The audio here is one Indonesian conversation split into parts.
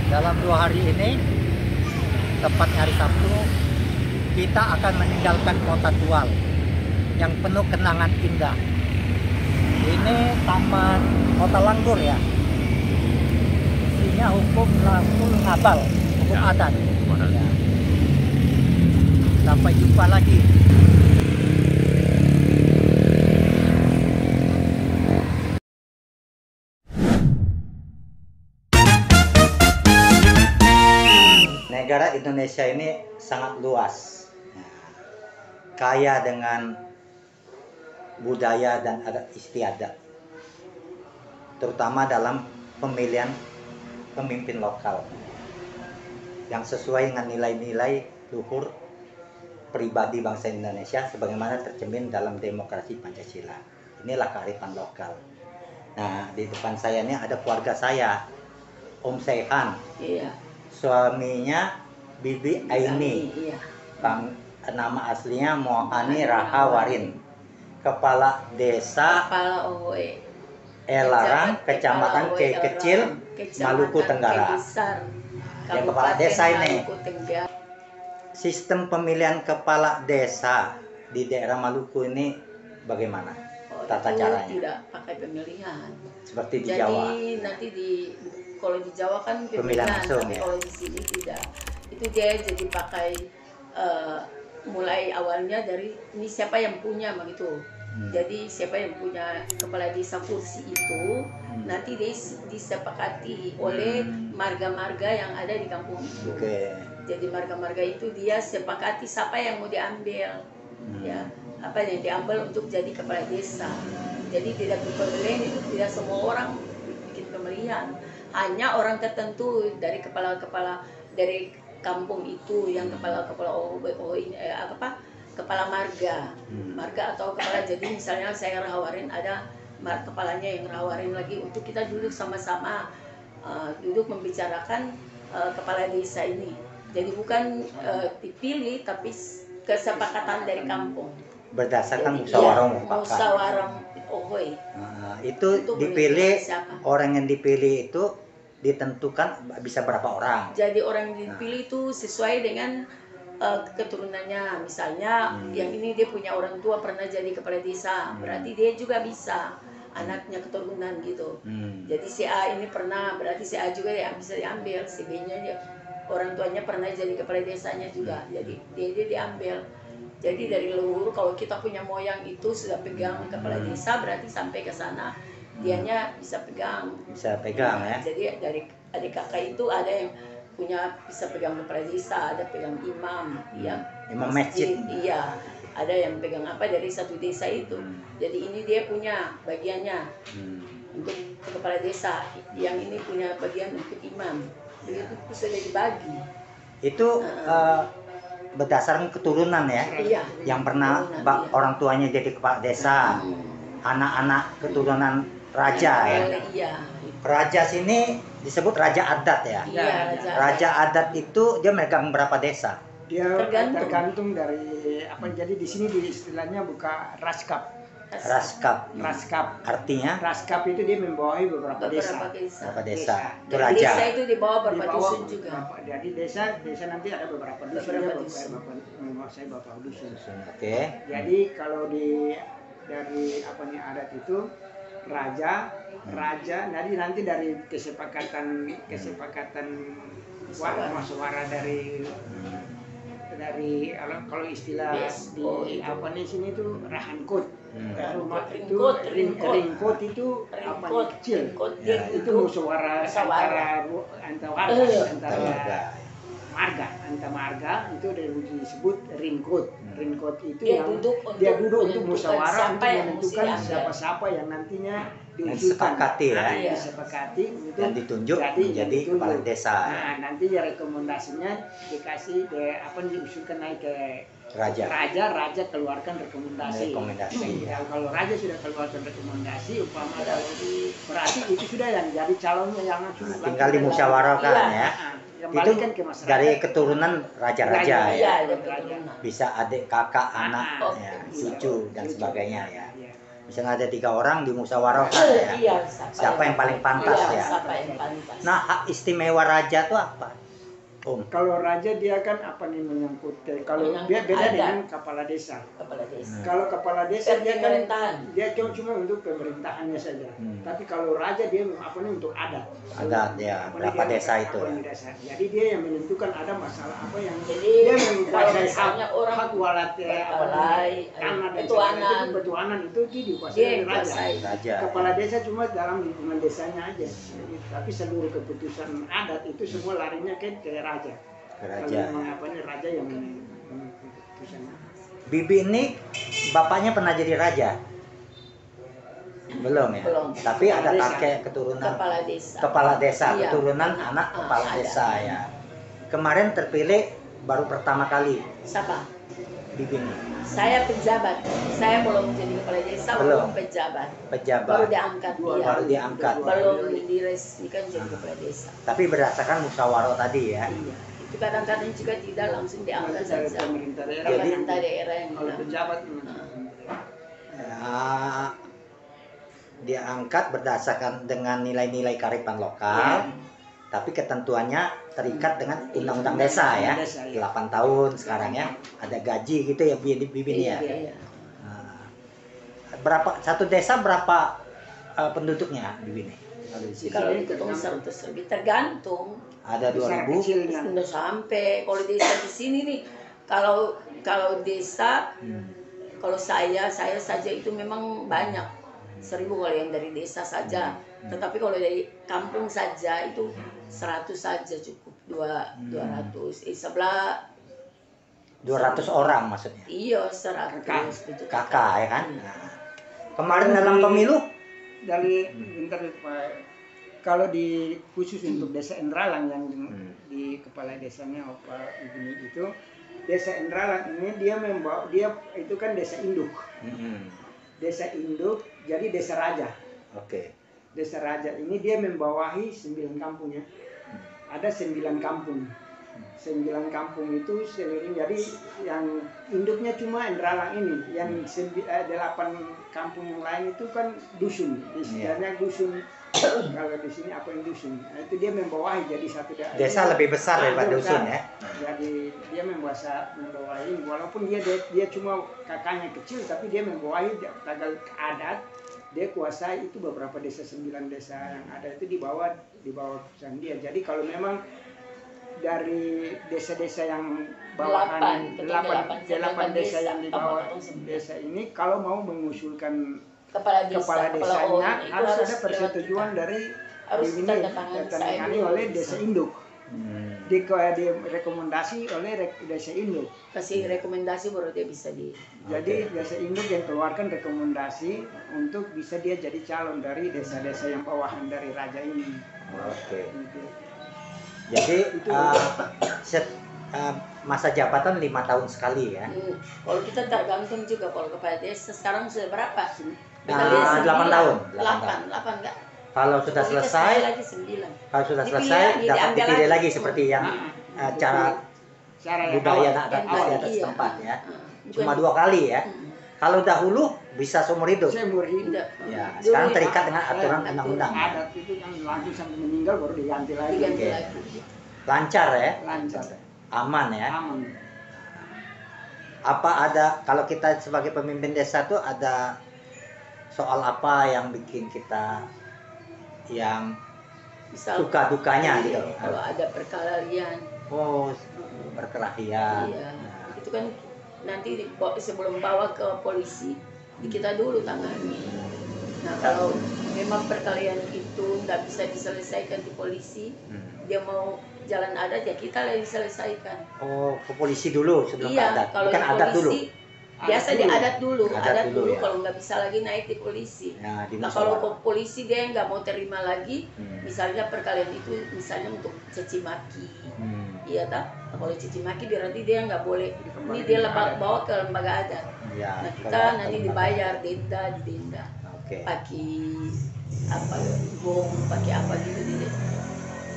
Dalam 2 hari ini, tepatnya hari Sabtu, kita akan meninggalkan kota Tual yang penuh kenangan indah. Ini Taman Kota Langgur ya. Isinya hukum langsung ngabal, hukum adat. Ya. Sampai jumpa lagi. Negara Indonesia ini sangat luas, kaya dengan budaya dan adat istiadat, terutama dalam pemilihan pemimpin lokal yang sesuai dengan nilai-nilai luhur pribadi bangsa Indonesia sebagaimana tercermin dalam demokrasi Pancasila. Inilah kearifan lokal. Nah, di depan saya ini ada keluarga saya, Om Saihan. Iya. Suaminya Bibi Aini. Iya. Nama aslinya Mohani Rahawarin. Kepala Desa Elarang, Kecamatan Kecil, Maluku Tenggara. Yang kepala desa ini. Sistem pemilihan kepala desa di daerah Maluku ini bagaimana tata caranya? Tidak pakai pemilihan. Seperti di Jadi, Jawa. Nanti kalau di Jawa kan pemilihan langsung, tapi ya? kalau di sini tidak. Itu dia jadi pakai mulai awalnya dari ini siapa yang punya begitu. Jadi siapa yang punya kepala desa kursi itu nanti disepakati oleh marga-marga yang ada di kampung itu. Jadi marga-marga itu dia sepakati siapa yang mau diambil, ya apa yang diambil untuk jadi kepala desa. Jadi tidak pemilihan itu tidak semua orang bikin pemilihan, hanya orang tertentu dari kepala-kepala dari kampung itu yang kepala-kepala kepala marga atau kepala. Jadi misalnya saya Rahawarin, ada kepalanya yang Rahawarin lagi untuk kita duduk sama-sama duduk membicarakan kepala desa ini. Jadi bukan dipilih tapi kesepakatan dari kampung. Berdasarkan musyawarah mufakat. Musyawarah Ohoy. Itu dipilih, orang yang dipilih itu ditentukan bisa berapa orang. Jadi orang yang dipilih itu sesuai dengan keturunannya. Misalnya yang ini dia punya orang tua pernah jadi kepala desa, berarti dia juga bisa anaknya keturunan gitu. Jadi si A ini pernah, berarti si A juga yang bisa diambil. Si B-nya dia orang tuanya pernah jadi kepala desanya juga, jadi dia diambil. Jadi dari leluhur kalau kita punya moyang itu sudah pegang kepala desa, berarti sampai ke sana dianya bisa pegang. Bisa pegang ya. Jadi dari adik kakak itu ada yang punya bisa pegang kepala desa, ada pegang imam, ya. Imam masjid. Iya. Ada yang pegang apa dari satu desa itu. Jadi ini dia punya bagiannya untuk kepala desa, yang ini punya bagian untuk imam. Begitu sudah dibagi. Itu berdasarkan keturunan ya. Iya. Yang pernah orang tuanya jadi kepala desa, anak-anak keturunan raja ya. Iya. Raja sini disebut raja adat ya. Iya, raja adat itu dia megang berapa desa? Dia tergantung dari apa. Jadi di sini istilahnya buka raskap. Raskap. Artinya? Raskap itu dia membawahi beberapa desa. Berapa desa? Itu raja. raja. Desa itu di bawah beberapa dusun juga. Jadi desa nanti ada beberapa dusun. Menguasai beberapa dusun. Oke. Jadi kalau dari apa nih adat itu raja. Jadi nanti dari kesepakatan musyawarah dari kalau istilah di apa nih sini itu rahankot. Rumah itu ringkot itu apa nih kecil. Itu musyawarah antara marga itu disebut ringkot. Ringkot itu dia duduk untuk musyawarah untuk menentukan siapa yang nantinya disepakati ya. Disepakati untuk dan ditunjuk menjadi kepala desa. Nah, nanti ya rekomendasinya dikasih diusulkan naik ke raja keluarkan rekomendasi. Ya, kalau raja sudah keluarkan rekomendasi umpama berarti itu sudah yang jadi calonnya yang tinggal dimusyawarahkan ya. Itu dari keturunan raja-raja ya. Bisa adik, kakak, anak, ya, cucu dan sebagainya ya. Misalnya ada 3 orang di musyawarahkan ya. Iya, Siapa yang paling pantas ya? Siapa yang pantas. Nah, hak istimewa raja itu apa? Kalau raja dia kan apa nih menyangkut kalau dia beda dengan kepala desa. Kepala desa. Kalau kepala desa dia kan pemerintahan. Dia cuma untuk pemerintahannya saja. Tapi kalau raja dia apa nih untuk adat. Adat ya, berapa desa itu. Desa. Jadi dia yang menentukan ada masalah apa yang jadi dia menguasai hak walat tanah betuanan itu dikuasai oleh raja. Kepala desa cuma dalam lingkungan desanya aja. Tapi seluruh keputusan adat itu semua larinya ke raja. Raja yang keputusan. Bibi ini bapaknya pernah jadi raja? Belum ya? Belum. Tapi ada kakek keturunan kepala desa iya, keturunan anak kepala desa ya. Kemarin terpilih baru pertama kali. Siapa? Bibi ini. Saya pejabat. Saya belum jadi kepala desa, belum pejabat. Baru diangkat dia. Baru diangkat. Belum diresmikan jadi kepala desa. Tapi berdasarkan musyawarah tadi ya. Iya. Itu kadang-kadang juga tidak langsung diangkat saja. Pemerintah daerah yang pejabat. Dia angkat berdasarkan dengan nilai-nilai kearifan lokal, tapi ketentuannya terikat dengan undang-undang desa ya. 8 tahun sekarang ya, ada gaji gitu ya Bibi ya. Berapa satu desa berapa penduduknya Bibi ini? Kalau dihitung 100 lebih tergantung. Ada 2000. Sudah sampai kalau desa di sini nih, kalau desa, kalau saya saja itu memang banyak. 1000 kalau yang dari desa saja. Tetapi kalau dari kampung saja itu 100 saja cukup. 200. Sebelah 200 orang maksudnya. Iya, 100. Kakak ya kan. Kemarin dalam pemilu dari kalau di khusus untuk desa Endralang yang di kepala desanya Opa Ibni itu, desa Endralang ini dia itu kan desa induk. Desa induk jadi desa raja. Oke. Desa raja ini dia membawahi 9 kampung ya. Ada 9 kampung. 9 kampung itu seiring, jadi yang induknya cuma Endralang ini. Yang 8 kampung yang lain itu kan dusun. Istilahnya dusun. Kalau di sini apa yang dusun? Nah, itu dia membawahi jadi satu desa lebih besar daripada dusun ya. Jadi dia membawahi walaupun dia cuma kakaknya kecil, tapi dia membawahi tagal adat. Dia kuasai itu beberapa desa, 9 desa yang ada itu di bawah keputusan dia. Jadi kalau memang dari desa-desa yang bawahan 8 desa yang di bawah desa ini, kalau mau mengusulkan kepala desanya harus ada persetujuan dari ini ditandatangani oleh desa induk. Direkomendasi oleh desa induk. Kasih rekomendasi baru dia bisa Jadi desa induk yang keluarkan rekomendasi untuk bisa dia jadi calon dari desa-desa yang bawahan dari raja ini. Oke. Jadi masa jabatan 5 tahun sekali ya. Kalau kita tergantung juga, kalau kepala desa sekarang sudah berapa? 8 tahun. 8 enggak? Kalau sudah selesai, dapat dipilih lagi seperti yang cara budaya adat setempat ya. Cuma 2 kali ya. Kalau dahulu bisa seumur hidup. Ya, sekarang terikat dengan aturan undang-undang. Adat itu kan langsung sampai meninggal baru diganti lagi. Lancar ya? Lancar. Aman ya? Aman. Apa ada, kalau kita sebagai pemimpin desa tuh ada soal apa yang bikin kita yang suka dukanya gitu? Kalau ada perkelahian. Oh, perkelahian. Iya. Itu kan nanti sebelum bawa ke polisi, kita dulu tangani. Nah, kalau memang perkelahian itu nggak bisa diselesaikan di polisi, dia mau jalan adat ya kita lagi selesaikan. Oh, ke polisi dulu sebelum ke adat. Kalau bukan adat dulu. Biasa di adat dulu ya. Kalau nggak bisa lagi naik di polisi. Ya, nah kalau ke polisi dia nggak mau terima lagi, misalnya perkelahian itu misalnya untuk caci maki, iya tak? Nah, kalau caci maki berarti dia nggak boleh. Ini dia bawa ke lembaga adat. Ya, nah kita nanti dibayar denda, pakai apa bom, pakai apa gitu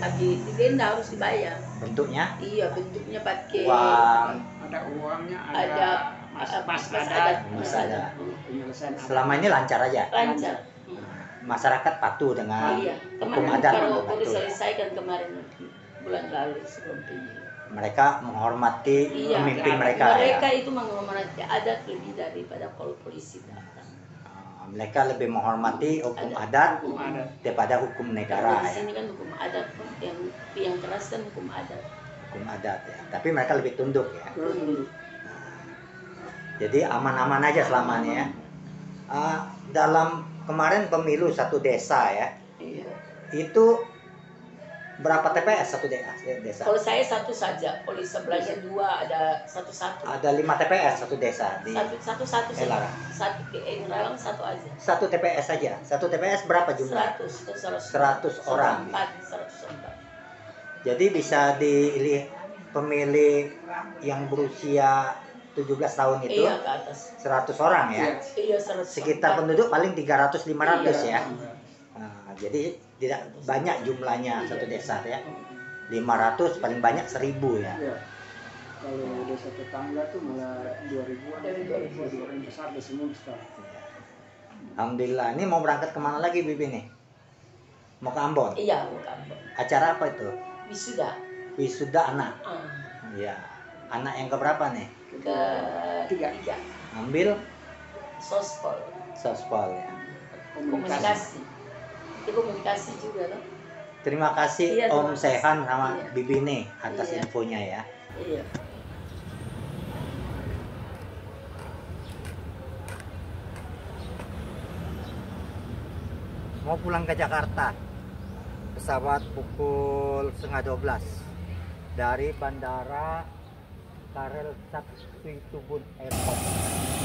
pakai denda harus dibayar. Bentuknya? Iya, bentuknya pakai uang, ada uangnya, ada mas ada. penyelesaian Selama ini lancar aja. Lancar. Masyarakat patuh dengan Iya, hukum kemarin adat. baru patuh. diselesaikan kemarin bulan lalu sebelum pemilu. Mereka menghormati Iya, pemimpin mereka. Mereka Ya. itu menghormati adat lebih daripada kalau polisi datang. Mereka lebih menghormati hukum adat daripada hukum negara. Kalau di Ya. sini kan hukum adat yang keras kan hukum adat. Hukum adat ya. Tapi mereka lebih tunduk ya. Tunduk. Jadi aman-aman aja selama ini ya. Dalam kemarin pemilu satu desa ya, Iya. itu berapa TPS satu desa? Kalau saya satu saja, kalau di sebelahnya dua ada satu-satu. Ada 5 TPS satu desa di Satu saja. Elarang. Satu di Elarang satu aja. Satu TPS saja. Satu TPS berapa jumlah? 100 orang. 104. Jadi bisa dipilih pemilih yang berusia 17 tahun itu Iya, ke atas. 100 orang ya. Iya, 100. Sekitar penduduk paling 300-500 Iya. ya. Nah, jadi tidak banyak jumlahnya satu desa ya. 500 paling banyak 1000 ya. Iya. Kalau desa tetangga tuh malah 2000-an. Dari 2000. Orang besar di semua sekarang. Alhamdulillah. Ini mau berangkat kemana lagi Bibi nih? Mau ke Ambon? Iya, bukan. Acara apa itu? Wisuda. Wisuda anak. Ah, Iya. Anak yang keberapa nih? ketiga. Ambil Sospol. sospol ya. Komunikasi. Itu komunikasi juga loh. Terima kasih Iya, Om terima kasih. Sehan sama Iya. Bibi nih atas Iya. infonya ya. Iya. Mau pulang ke Jakarta. Pesawat pukul 11:30 dari Bandara Karel Sapitubun Airport.